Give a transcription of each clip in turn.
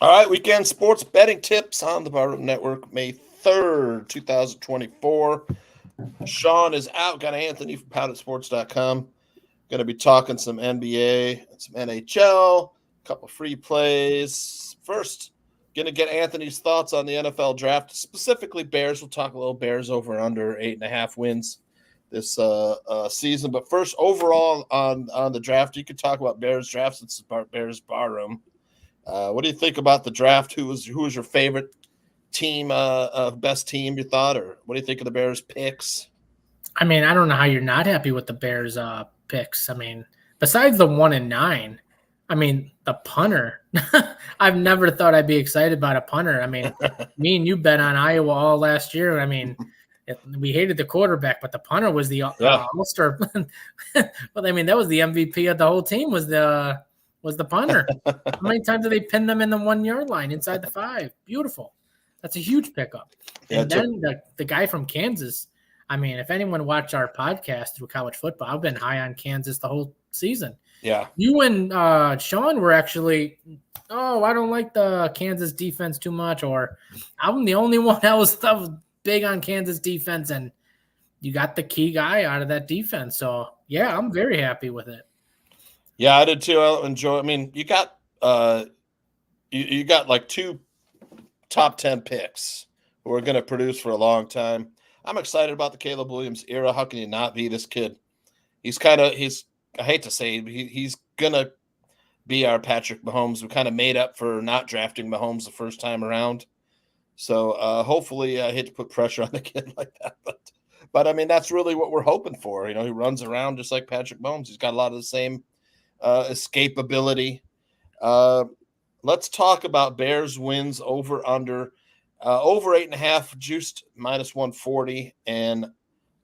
All right, weekend sports betting tips on the Barroom Network, May 3rd, 2024. Sean is out. Got Anthony from PoundedSports.com. Going to be talking some NBA, some NHL, a couple free plays. First, going to get Anthony's thoughts on the NFL draft, specifically Bears. We'll talk a little Bears over and under 8.5 wins this season. But first, overall on the draft, you could talk about Bears draft since it's Bears Barroom. What do you think about the draft? Who was your favorite team, best team you thought, or what do you think of the Bears picks? I mean, I don't know how you're not happy with the Bears picks. I mean, besides the 1 and 9, I mean, the punter. I've never thought I'd be excited about a punter. I mean, me and you bet on Iowa all last year. I mean, we hated the quarterback, but the punter was the all-star. Well, I mean, that was the MVP of the whole team. Was the punter. How many times did they pin them in the 1 yard line inside the 5? Beautiful. That's a huge pickup. And then the guy from Kansas, I mean, if anyone watched our podcast through college football, I've been high on Kansas the whole season. Yeah. You and Sean were actually, I don't like the Kansas defense too much, or I'm the only one that was big on Kansas defense, and you got the key guy out of that defense. So, yeah, I'm very happy with it. Yeah, I did too. I enjoy. I mean, you got you got like 2 top 10 picks who are going to produce for a long time. I'm excited about the Caleb Williams era. How can you not be? This kid? He's I hate to say it, he's gonna be our Patrick Mahomes. We kind of made up for not drafting Mahomes the first time around. So hopefully, I hate to put pressure on the kid like that, but I mean that's really what we're hoping for. You know, he runs around just like Patrick Mahomes. He's got a lot of the same escapability. Let's talk about Bears wins over 8.5 juiced -140 and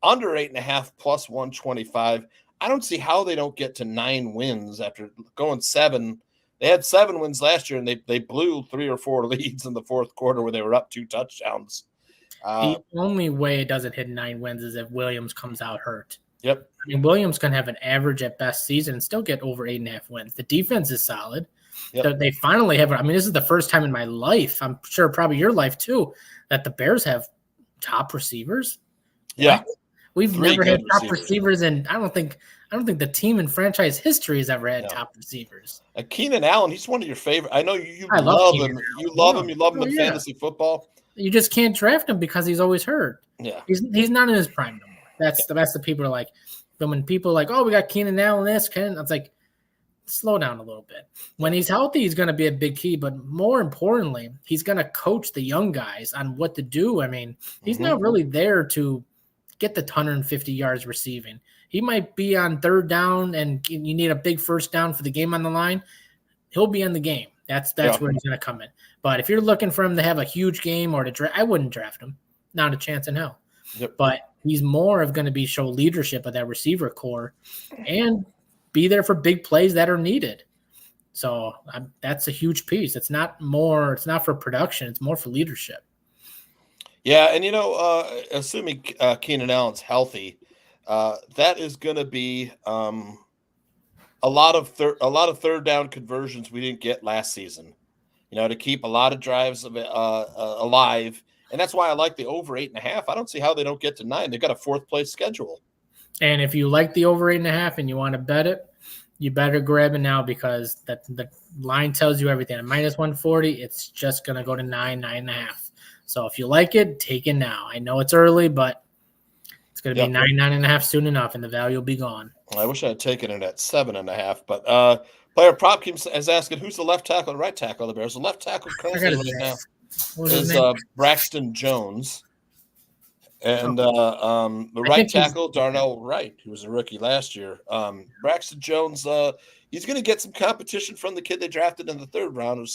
under 8.5 plus 125. I don't see how they don't get to 9 wins after going 7. They had 7 wins last year, and they blew 3 or 4 leads in the fourth quarter where they were up 2 touchdowns. The only way it doesn't hit 9 wins is if Williams comes out hurt. Yep. I mean, Williams can have an average at best season and still get over 8.5 wins. The defense is solid. Yep. They finally have – I mean, this is the first time in my life, I'm sure probably your life too, that the Bears have top receivers. Yeah. We've never had top receivers, and I don't think the team in franchise history has ever had top receivers. Keenan Allen, he's one of your favorite. I know you love him. You love him. You love him in fantasy football. You just can't draft him because he's always hurt. Yeah. He's not in his prime no more. That's the people are like, when people are like, we got Keenan Allen, it's like, slow down a little bit. When he's healthy, he's going to be a big key, but more importantly, he's going to coach the young guys on what to do. I mean, he's not really there to get the 150 yards receiving. He might be on 3rd down and you need a big first down for the game on the line. He'll be in the game. That's where he's going to come in. But if you're looking for him to have a huge game or to draft, I wouldn't draft him. Not a chance in hell. Yep. But he's more of going to be show leadership of that receiver core and be there for big plays that are needed. So that's a huge piece. It's not for production. It's more for leadership. Yeah, and assuming Keenan Allen's healthy, that is going to be a lot of third down conversions we didn't get last season. To keep a lot of drives alive, and that's why I like the over 8.5. I don't see how they don't get to 9. They've got a 4th place schedule. And if you like the over 8.5 and you want to bet it, you better grab it now because the line tells you everything. At -140, it's just going to go to 9.5. So if you like it, take it now. I know it's early, but it's going to be 9.5 soon enough, and the value will be gone. I wish I had taken it at 7.5, but player prop is asking who's the left tackle and right tackle of the Bears. The left tackle currently right now. What was his is name? Braxton Jones. And the I right think tackle, Darnell Wright, who was a rookie last year. Braxton Jones, he's going to get some competition from the kid they drafted in the third round.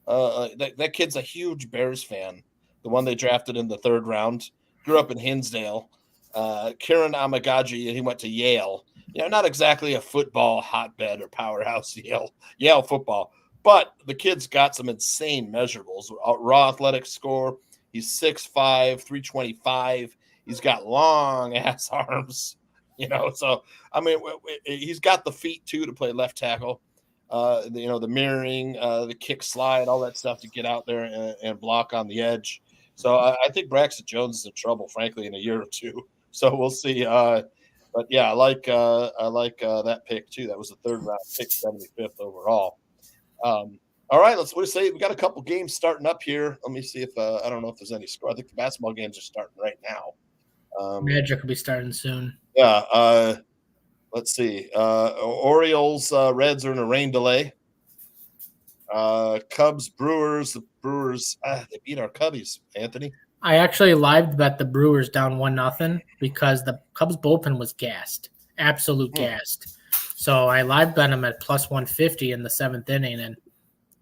That kid's a huge Bears fan, the one they drafted in the third round. Grew up in Hinsdale. Kieran Amagaji, and he went to Yale. Not exactly a football hotbed or powerhouse, Yale football. But the kid's got some insane measurables. Raw athletic score. He's 6'5", 325. He's got long ass arms, So, I mean, he's got the feet too to play left tackle. The mirroring, the kick slide, all that stuff to get out there and block on the edge. So I think Braxton Jones is in trouble, frankly, in a year or two. So we'll see. But yeah, I like that pick too. That was the third round pick, 75th overall. All right, let's say we got a couple games starting up here. Let me see if I don't know if there's any score. I think the basketball games are starting right now. Magic will be starting soon. Yeah. Let's see. Orioles, Reds are in a rain delay. Cubs, Brewers. The Brewers, they beat our Cubbies, Anthony. I actually live bet the Brewers down 1-0 because the Cubs bullpen was gassed, absolute gassed. So I live bet them at plus 150 in the 7th inning, and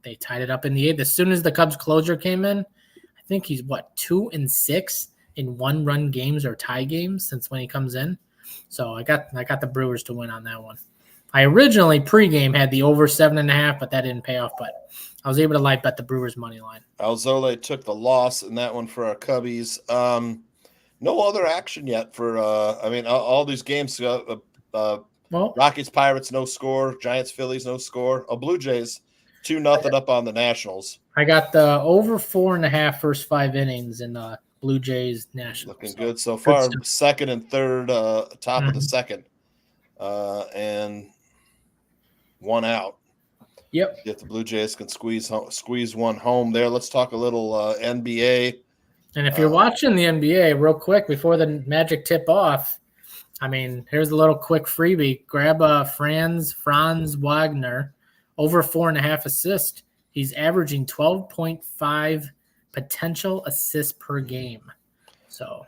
they tied it up in the 8th. As soon as the Cubs closer came in, I think he's 2-6 in 1-run games or tie games since when he comes in. So I got the Brewers to win on that one. I originally pregame had the over 7.5, but that didn't pay off. But I was able to live bet the Brewers money line. Alzole took the loss in that one for our Cubbies. No other action yet for all these games. Rockies, Pirates, no score. Giants, Phillies, no score. Blue Jays, 2-0 up on the Nationals. I got the over 4.5 first 5 innings in the Blue Jays Nationals. Looking good so far. Second and third, top of the second, and one out. Yep. If the Blue Jays can squeeze one home there. Let's talk a little NBA. And if you're watching the NBA real quick before the Magic tip off, here's a little quick freebie. Grab Franz Wagner, over 4.5 assists. He's averaging 12.5 potential assists per game. So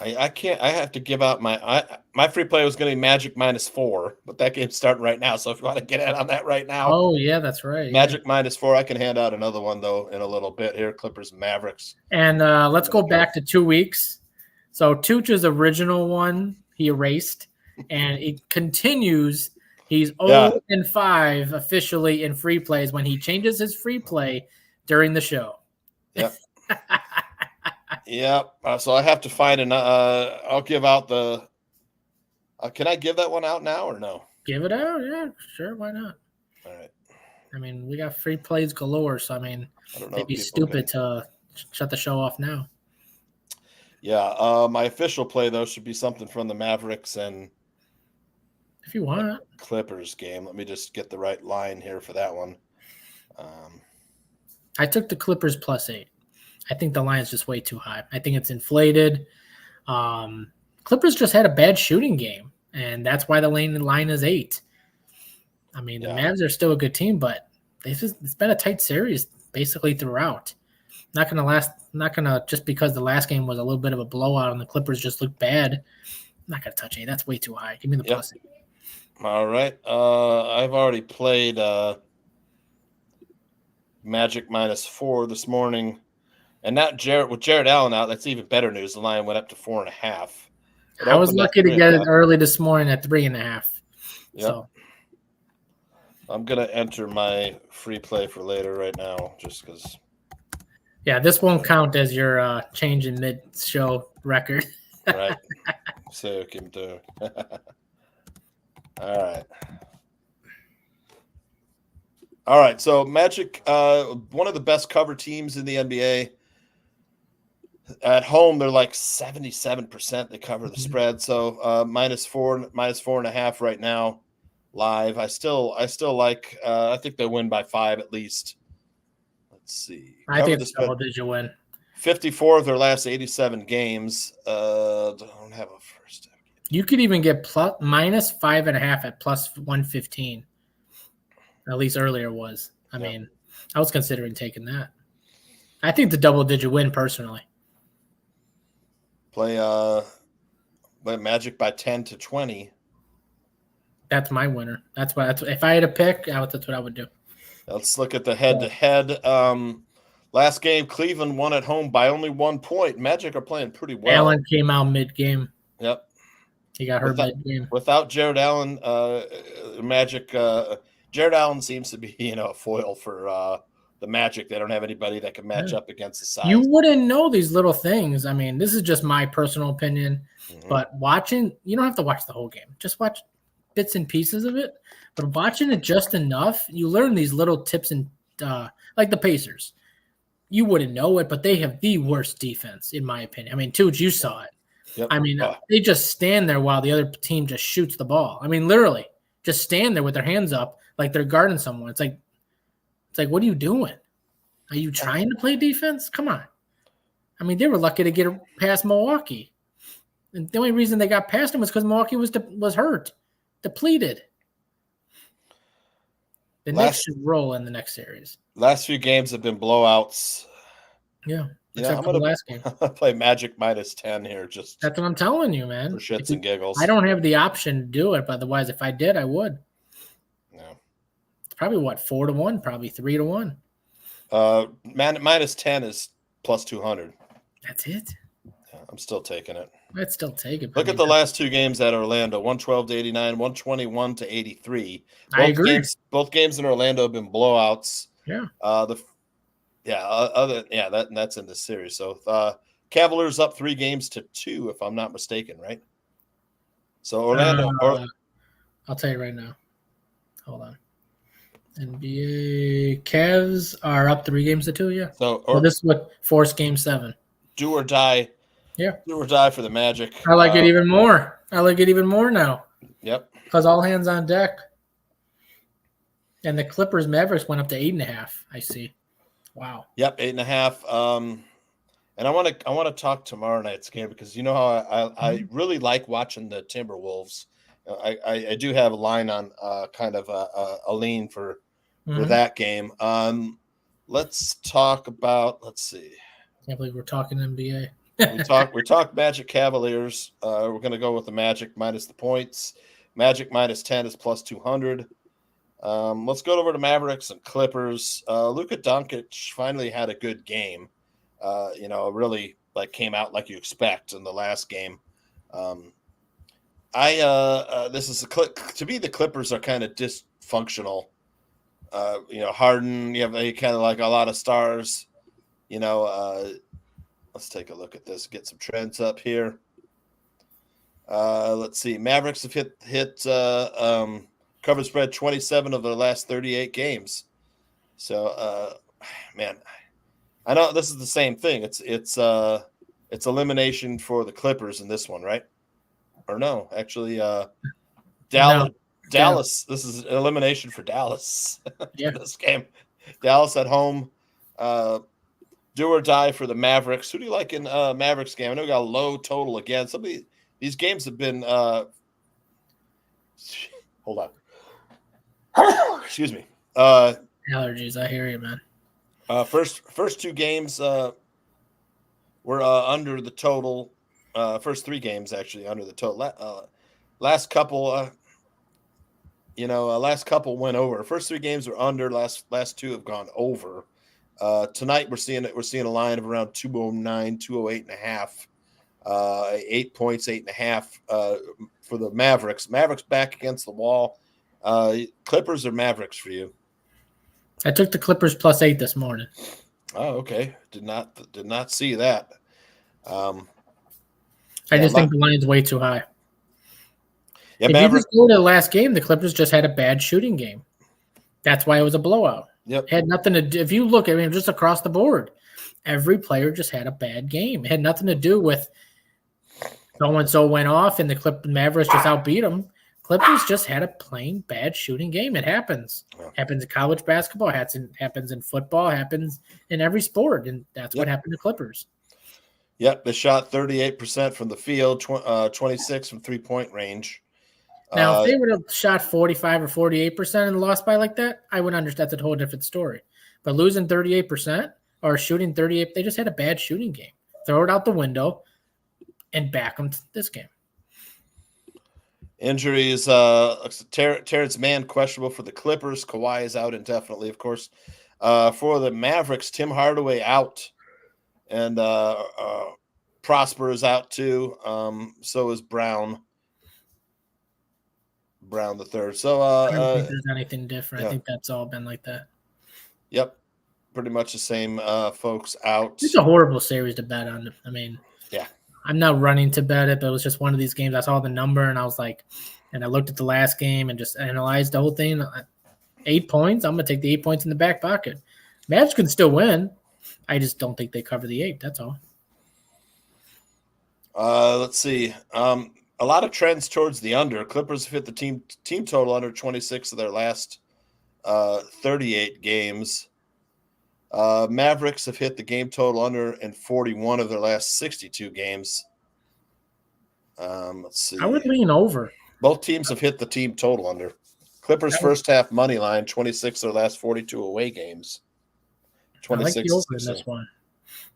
I can't. I have to give out my free play was going to be Magic -4, but that game's starting right now. So if you want to get in on that right now, oh yeah, that's right. Magic -4. I can hand out another one though in a little bit here. Clippers, Mavericks, and let's go back to 2 weeks. So Tooch's original one he erased, and it continues. He's 0-5 officially in free plays when he changes his free play during the show. Yep. Yep. So I have to find I'll give out the. Can I give that one out now or no? Give it out, yeah, sure. Why not? All right. We got free plays galore, so I don't know. It'd be stupid to shut the show off now. Yeah. My official play though should be something from the Mavericks and. If you want. Clippers game. Let me just get the right line here for that one. I took the Clippers +8. I think the line is just way too high. I think it's inflated. Clippers just had a bad shooting game, and that's why the line is 8. The Mavs are still a good team, but it's been a tight series basically throughout. Not gonna just because the last game was a little bit of a blowout and the Clippers just looked bad. I'm not gonna touch 8. That's way too high. Give me the +8. All right. I've already played Magic -4 this morning. And now with Jared Allen out, that's even better news. The line went up to 4.5. I was lucky to get it early this morning at 3.5. Yep. So I'm gonna enter my free play for later right now, just because. Yeah, this won't count as your change in mid-show record. Right. So Kim too. All right. So Magic, one of the best cover teams in the NBA. At home, they're like 77%. They cover the spread. So -4.5 right now, live. I still like. I think they win by 5 at least. Let's see. I think it's double-digit win. 54 of their last 87 games. Don't have a first. You could even get -5.5 at +115. At least earlier was. I was considering taking that. I think the double-digit win personally. Play Magic by 10 to 20. That's my winner. That's if I had to pick, that's what I would do. Let's look at the head-to-head. Last game, Cleveland won at home by only 1 point. Magic are playing pretty well. Allen came out mid-game. Yep. He got hurt mid-game. Without Jared Allen, Magic Jared Allen seems to be, a foil for the Magic. They don't have anybody that can match up against the size. You wouldn't know these little things. I mean, this is just my personal opinion, but you don't have to watch the whole game. Just watch bits and pieces of it. But watching it just enough, you learn these little tips and like the Pacers. You wouldn't know it, but they have the worst defense, in my opinion. I mean, Tooch, you saw it. Yep. I mean, they just stand there while the other team just shoots the ball. I mean, literally, just stand there with their hands up like they're guarding someone. It's like, what are you doing? Are you trying to play defense? Come on. I mean, they were lucky to get past Milwaukee. And the only reason they got past them was because Milwaukee was hurt, depleted. The Knicks should roll in the next series. Last few games have been blowouts. Yeah. I'm going to play Magic minus 10 here. That's what I'm telling you, man. For shits and giggles. I don't have the option to do it, but otherwise, if I did, I would. No. It's probably 4-1, probably 3-1. Minus 10 is plus 200. That's it. Yeah, I'm still taking it. I'd still take it. Look at the last two games at Orlando: 112 to 89, 121 to 83. I agree. Both games in Orlando have been blowouts. Yeah. That's in the series. So Cavaliers up 3 games to 2, if I'm not mistaken, right? So Orlando. I'll tell you right now. Hold on. NBA Cavs are up 3 games to 2. Yeah. So this would force Game 7. Do or die. Yeah. Do or die for the Magic. I like it even more. I like it even more now. Yep. Because all hands on deck. And the Clippers Mavericks went up to 8.5. I see. Wow. Yep, 8.5. And I want to talk tomorrow night's game because you know how I really like watching the Timberwolves. I do have a line on kind of a lean for that game. Let's talk about. Let's see. Can't believe we're talking NBA. we talk Magic Cavaliers. We're going to go with the Magic minus the points. Magic minus 10 is plus 200. Let's go over to Mavericks and Clippers. Luka Doncic finally had a good game. Really came out like you expect in the last game. This is to me the Clippers are kind of dysfunctional. Harden, you have kind of like a lot of stars. Let's take a look at this. Get some trends up here. Let's see. Mavericks have hit cover spread 27 of their last 38 games. So, man, I know this is the same thing. It's elimination for the Clippers in this one, right? Or no, actually, Dallas. No. Dallas. This is elimination for Dallas. Yeah. This game, Dallas at home. Do or die for the Mavericks. Who do you like in Mavericks game? I know we got a low total again. Some of these games have been. Hold on. Excuse me. Allergies. I hear you, man. First 2 games were under the total. First 3 games actually under the total. Last couple, last couple went over. First 3 games were under. Last 2 have gone over. Tonight we're seeing a line of around 209, 208.5. 8 points, 8.5 for the Mavericks. Mavericks back against the wall. Clippers or Mavericks for you? I took the Clippers plus 8 this morning. Oh, okay. Did not see that. I just think the line's way too high. Yeah, if you just go to the last game, the Clippers just had a bad shooting game. That's why it was a blowout. Yep. It had nothing to do. If you look, just across the board, every player just had a bad game. It had nothing to do with so-and-so went off and the Mavericks just outbeat them. Clippers just had a plain bad shooting game. It happens. Yeah. Happens in college basketball. Happens in football. Happens in every sport. And that's what happened to Clippers. Yep. They shot 38% from the field, 26 from 3-point range. Now, if they would have shot 45 or 48% and lost by like that, I would understand. That's a whole different story. But losing 38%, or shooting 38. They just had a bad shooting game. Throw it out the window and back them to this game. Injuries, Terrence Mann questionable for the Clippers. Kawhi is out indefinitely, of course. For the Mavericks, Tim Hardaway out. And Prosper is out too. So is Brown the third. So I don't think there's anything different. Yeah. I think that's all been like that. Yep. Pretty much the same folks out. It's a horrible series to bet on. I mean, yeah. I'm not running to bet it, but it was just one of these games. I saw the number and I was like, and I looked at the last game and just analyzed the whole thing. 8 points. I'm going to take the 8 points in the back pocket. Mavs can still win. I just don't think they cover the 8. That's all. Let's see. A lot of trends towards the under. Clippers have hit the team total under 26 of their last 38 games. Mavericks have hit the game total under in 41 of their last 62 games. Let's see. I would lean over. Both teams have hit the team total under. Clippers first half money line, 26 of their last 42 away games. 26 I like the over in this one.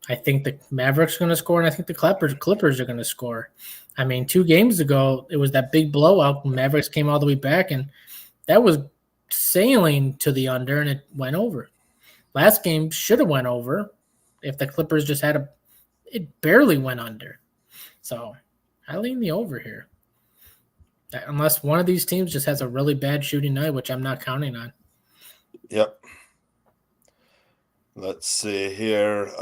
I think the Mavericks are going to score, and I think the Clippers are going to score. I mean, 2 games ago, it was that big blowout when Mavericks came all the way back, and that was sailing to the under, and it went over. Last game should have went over if the Clippers just had it barely went under. So I lean the over here. Unless one of these teams just has a really bad shooting night, which I'm not counting on. Yep. Let's see here.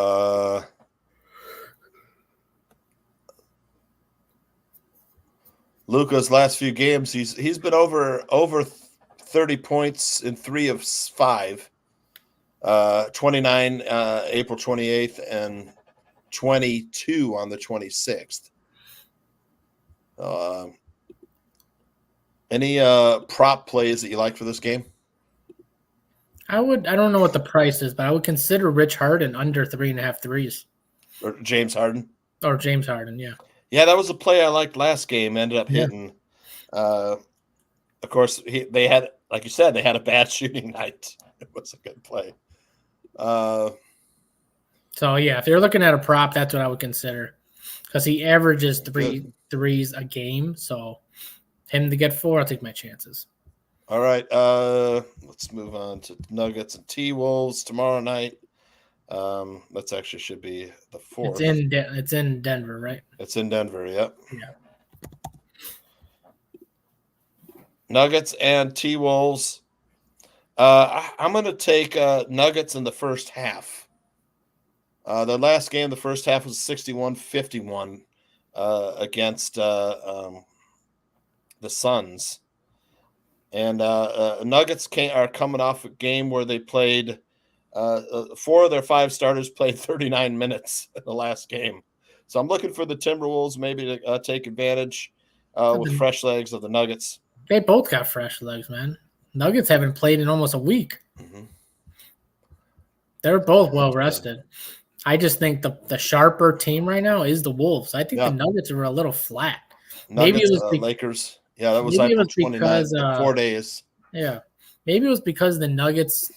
Luka's last few games, he's been over 30 points in 3 of 5. 29 April 28th and 22 on the 26th. Any prop plays that you like for this game? I don't know what the price is, but I would consider Rich Harden under 3.5 threes. Or James Harden? Or James Harden, yeah. Yeah, that was a play I liked last game. Ended up hitting. Of course, they had, like you said, they had a bad shooting night. It was a good play. So, yeah, if you're looking at a prop, that's what I would consider. Because he averages 3 threes a game. So, him to get 4, I'll take my chances. All right. Let's move on to Nuggets and T-Wolves tomorrow night. That's actually should be the 4th. It's in Denver, right? It's in Denver, yep. Yeah. Nuggets and T-Wolves. I'm going to take Nuggets in the first half. The last game, the first half was 61-51 against the Suns. And Nuggets are coming off a game where they played 4 of their 5 starters played 39 minutes in the last game. So I'm looking for the Timberwolves maybe to take advantage with fresh legs of the Nuggets. They both got fresh legs, man. Nuggets haven't played in almost a week. Mm-hmm. They're both well rested. I just think the sharper team right now is the Wolves. I think the Nuggets are a little flat. Nuggets, maybe it was Lakers. Yeah, that was April 29th, 4 days. Yeah. Maybe it was because the Nuggets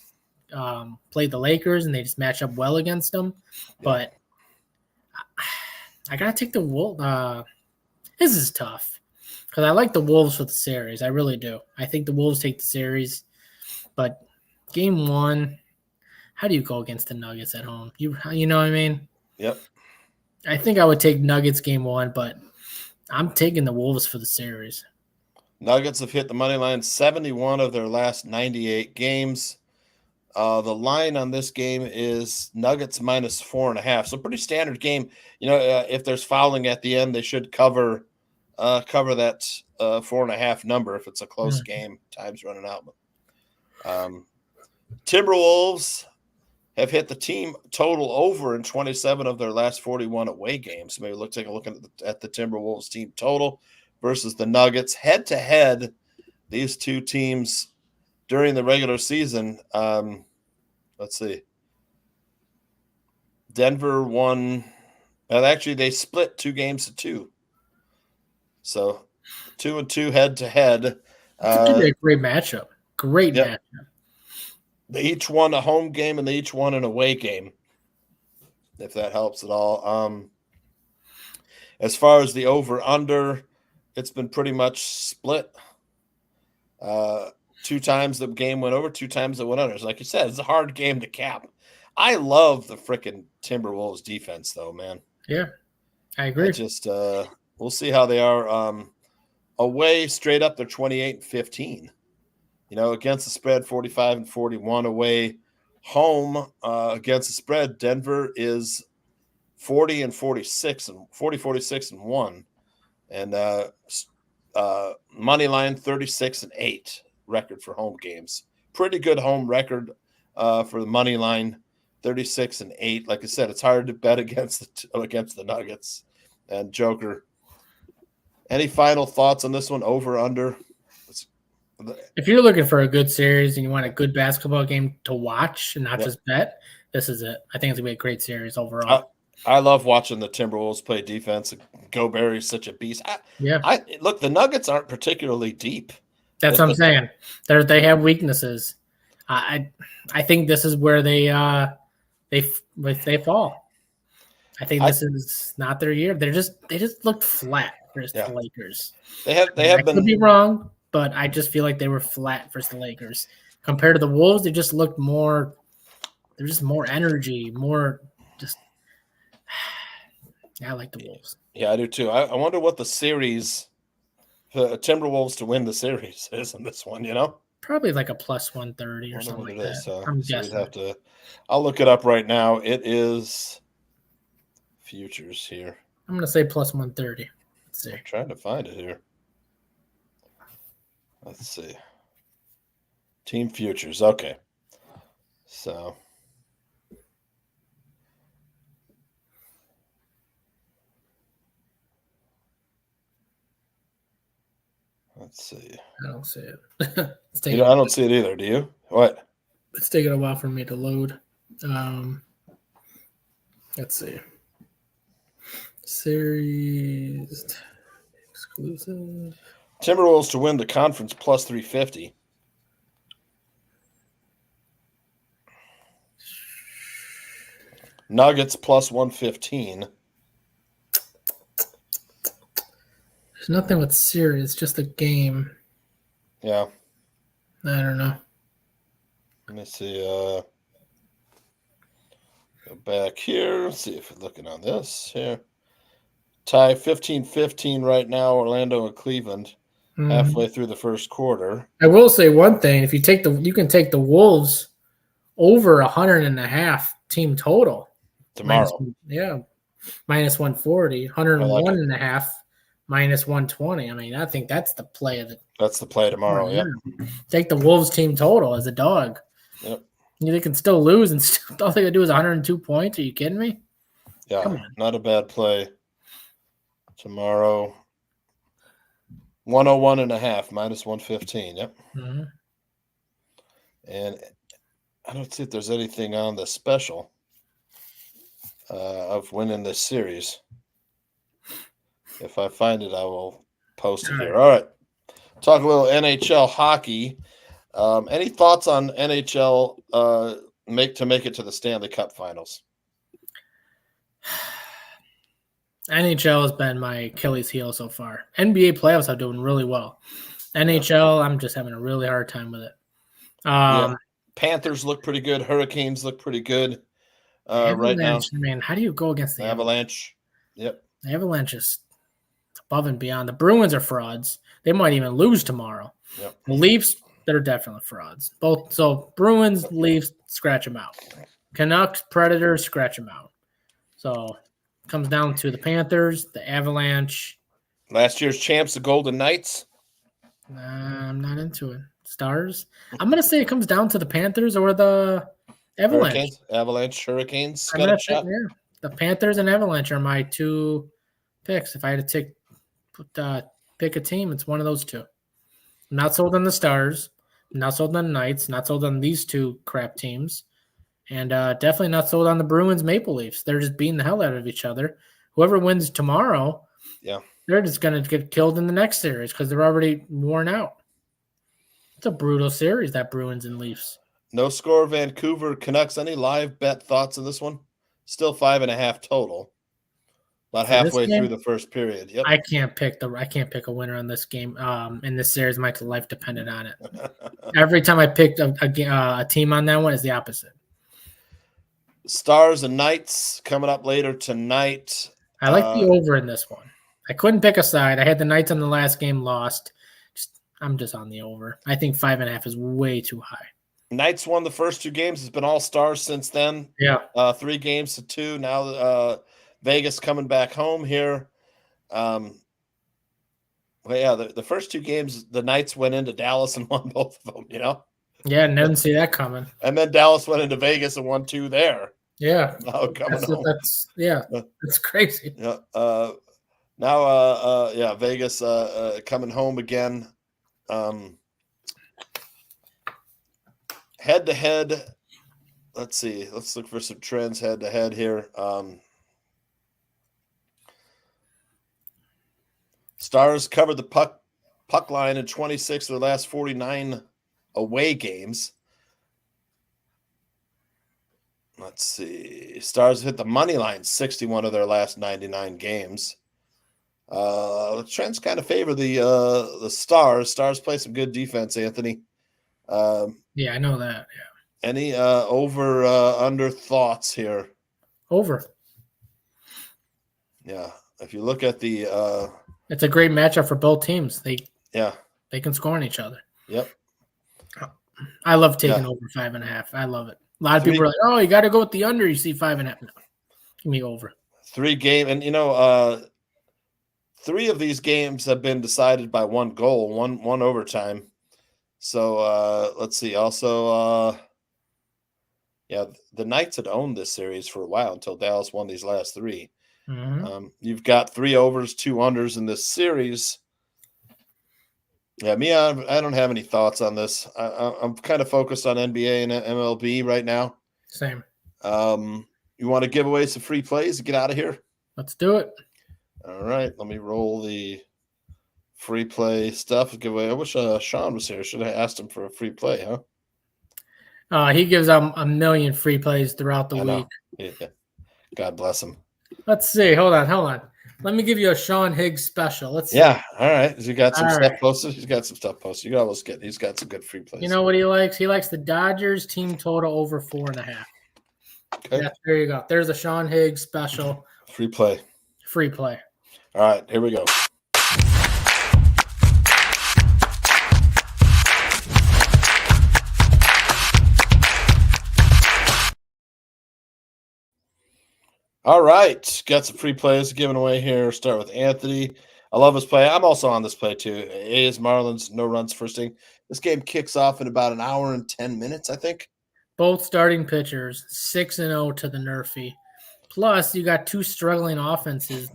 played the Lakers and they just match up well against them. But I got to take the Wolves. This is tough because I like the Wolves for the series. I really do. I think the Wolves take the series. But game 1, how do you go against the Nuggets at home? You know what I mean? Yep. I think I would take Nuggets game 1, but I'm taking the Wolves for the series. Nuggets have hit the money line 71 of their last 98 games. The line on this game is Nuggets minus 4.5. So pretty standard game. You know, if there's fouling at the end, they should cover that 4.5 number if it's a close game. Time's running out. Timberwolves have hit the team total over in 27 of their last 41 away games. So maybe take a look at the Timberwolves team total versus the Nuggets. Head-to-head, these two teams during the regular season, let's see. Denver won. And actually, they split 2 games to 2. So 2-2 head-to-head. A great matchup. Great matchup. They each won a home game and they each won an away game. if that helps at all. As far as the over-under, it's been pretty much split. 2 times the game went over, 2 times it went under. Like you said, it's a hard game to cap. I love the freaking Timberwolves defense, though, man. Yeah, I agree. We'll see how they are. Away, straight up, they're 28-15. Against the spread, 45-41. Away, home against the spread, Denver is 40-46 and 40-46-1, and money line 36-8 record for home games. Pretty good home record for the money line, 36-8. Like I said, it's hard to bet against the Nuggets and Joker. Any final thoughts on this one? Over under? If you're looking for a good series and you want a good basketball game to watch and not just bet, this is it. I think it's gonna be a great series overall. I love watching the Timberwolves play defense. Gobert is such a beast. Look, the Nuggets aren't particularly deep. That's what I'm saying. They have weaknesses. I think this is where they fall. I think this is not their year. They just looked flat versus the Lakers. They have been. Could be wrong, but I just feel like they were flat versus the Lakers compared to the Wolves. They just looked more. There's just more energy, more just. I like the Wolves. Yeah, I do too. I wonder what the series, the Timberwolves to win the series is in this one. Probably like a plus 130 or something like that. I'm guessing. I'll look it up right now. It is futures here. I'm gonna say plus 130. Let's see. I'm trying to find it here. Let's see. Team futures. Okay. So. Let's see. I don't see it. I don't see it either. Do you? What? It's taking a while for me to load. Let's see. Series exclusive. Timberwolves to win the conference plus 350. Nuggets plus 115. There's nothing with series, just a game. Yeah. I don't know. Let me see. Go back here. Let's see if we're looking on this here. Tie 15-15 right now, Orlando and Cleveland, halfway through the first quarter. I will say one thing. If you can take the Wolves over 100.5 team total. Tomorrow. Minus 140, 101.5. Minus 120. I mean, I think that's the play of the. That's the play tomorrow. Yeah. Take the Wolves team total as a dog. Yep. They can still lose, and all they gotta do is 102 points. Are you kidding me? Yeah, not a bad play. Tomorrow, 101.5 minus 115. Yep. Mm-hmm. And I don't see if there's anything on the special of winning this series. If I find it, I will post it here. All right. Talk a little NHL hockey. Any thoughts on NHL to make it to the Stanley Cup Finals? NHL has been my Achilles heel so far. NBA playoffs are doing really well. NHL, I'm just having a really hard time with it. Panthers look pretty good. Hurricanes look pretty good right now. I mean, how do you go against the Avalanche? Yep. The Avalanche is above and beyond. The Bruins are frauds. They might even lose tomorrow. Yep. The Leafs, they're definitely frauds. Both. So Bruins, Leafs, scratch them out. Canucks, Predators, scratch them out. So it comes down to the Panthers, the Avalanche. Last year's champs, the Golden Knights. I'm not into it. Stars. I'm going to say it comes down to the Panthers or the Avalanche. Hurricanes. The Panthers and Avalanche are my two picks. If I had to pick a team, it's one of those two. I'm not sold on the Stars. I'm not sold on the Knights. Not sold on these two crap teams. And definitely not sold on the Bruins Maple Leafs. They're just beating the hell out of each other. Whoever wins tomorrow, they're just going to get killed in the next series because they're already worn out. It's a brutal series, that Bruins and Leafs. No score, Vancouver Canucks. Any live bet thoughts on this one? Still 5.5 total. About For this halfway game? through the first period. Yep. I can't pick a winner on this game. In this series, my life depended on it. Every time I picked a team on that one, is the opposite. Stars and Knights coming up later tonight. I like the over in this one. I couldn't pick a side. I had the Knights on the last game, lost. I'm just on the over. I think 5.5 is way too high. Knights won the first 2 games. It's been all Stars since then. Yeah. 3 games to 2. Now Vegas coming back home here. Well, yeah, the first 2 games, the Knights went into Dallas and won both of them, Yeah, didn't see that coming. And then Dallas went into Vegas and won 2 there. Yeah. Now coming home. That's crazy. Yeah. Now, Vegas coming home again. Head-to-head, let's see. Let's look for some trends head-to-head here. Stars covered the puck line in 26 of their last 49 away games. Let's see. Stars hit the money line 61 of their last 99 games. The trends kind of favor the Stars. Stars play some good defense, Anthony. Yeah, I know that. Yeah. Any over under thoughts here? Over. Yeah. If you look at the it's a great matchup for both teams. They can score on each other. Yep. I love taking over 5.5. I love it. A lot of people are like, "Oh, you got to go with the under." You see 5.5. No, give me over. 3 game, and 3 of these games have been decided by 1 goal, one overtime. So let's see. Also, the Knights had owned this series for a while until Dallas won these last 3. Mm-hmm. You've got 3 overs, 2 unders in this series. Yeah, I don't have any thoughts on this. I'm kind of focused on NBA and MLB right now. Same. You want to give away some free plays to get out of here? Let's do it. All right, let me roll the free play stuff. Give away. I wish Sean was here. Should have asked him for a free play, huh? He gives out a million free plays throughout the week. Yeah. God bless him. Let's see. Hold on. Let me give you a Sean Higgs special. Let's see. Yeah, all right. Has he got some stuff posted? He's got some stuff posted. You can almost get. He's got some good free plays. You know what he likes? He likes the Dodgers team total over 4.5. Okay. Yeah, there you go. There's a Sean Higgs special. Free play. All right, here we go. All right, got some free plays given away here. Start with Anthony. I love his play. I'm also on this play too. A's Marlins, no runs first inning. This game kicks off in about an hour and 10 minutes, I think. Both starting pitchers, 6-0 to the Nerfy. Plus, you got 2 struggling offenses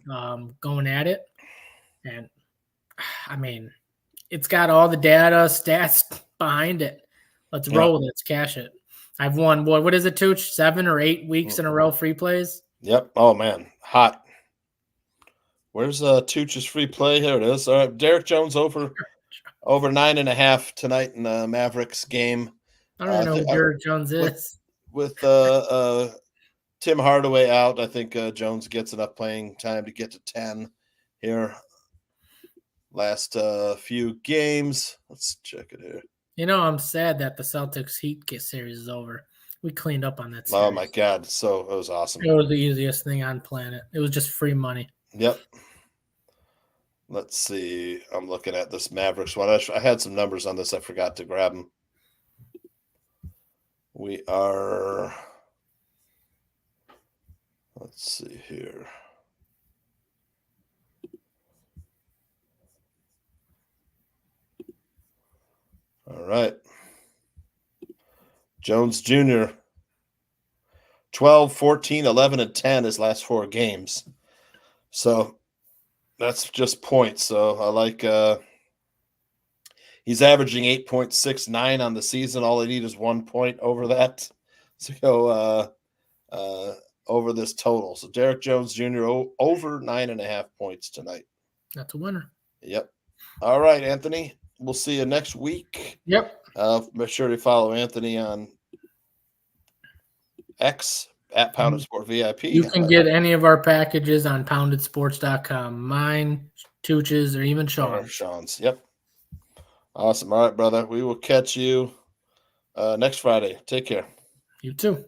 going at it. And, I mean, it's got all the data, stats behind it. Let's roll. Let's cash it. I've won, what is it, Tooch? 7 or 8 weeks in a row free plays? Yep. Oh, man. Hot. Where's Tooch's free play? Here it is. All right. Derek Jones over 9.5 tonight in the Mavericks game. I don't even know who Derek Jones is. With Tim Hardaway out, I think Jones gets enough playing time to get to 10 here. Last few games. Let's check it here. I'm sad that the Celtics Heat series is over. We cleaned up on that series. Oh, my God. So it was awesome. It was the easiest thing on planet. It was just free money. Yep. Let's see. I'm looking at this Mavericks one. I had some numbers on this. I forgot to grab them. We are, let's see here. All right. Jones Jr., 12, 14, 11, and 10 his last 4 games. So that's just points. So I like he's averaging 8.69 on the season. All they need is 1 point over that to go over this total. So Derek Jones Jr. over 9.5 points tonight. That's a winner. Yep. All right, Anthony. We'll see you next week. Yep. Make sure to follow Anthony on X at Pounded Sport VIP. You can get any of our packages on poundedsports.com. Mine, Tooch's, or even Sean's. Sean's. Yep. Awesome. All right, brother. We will catch you next Friday. Take care. You too.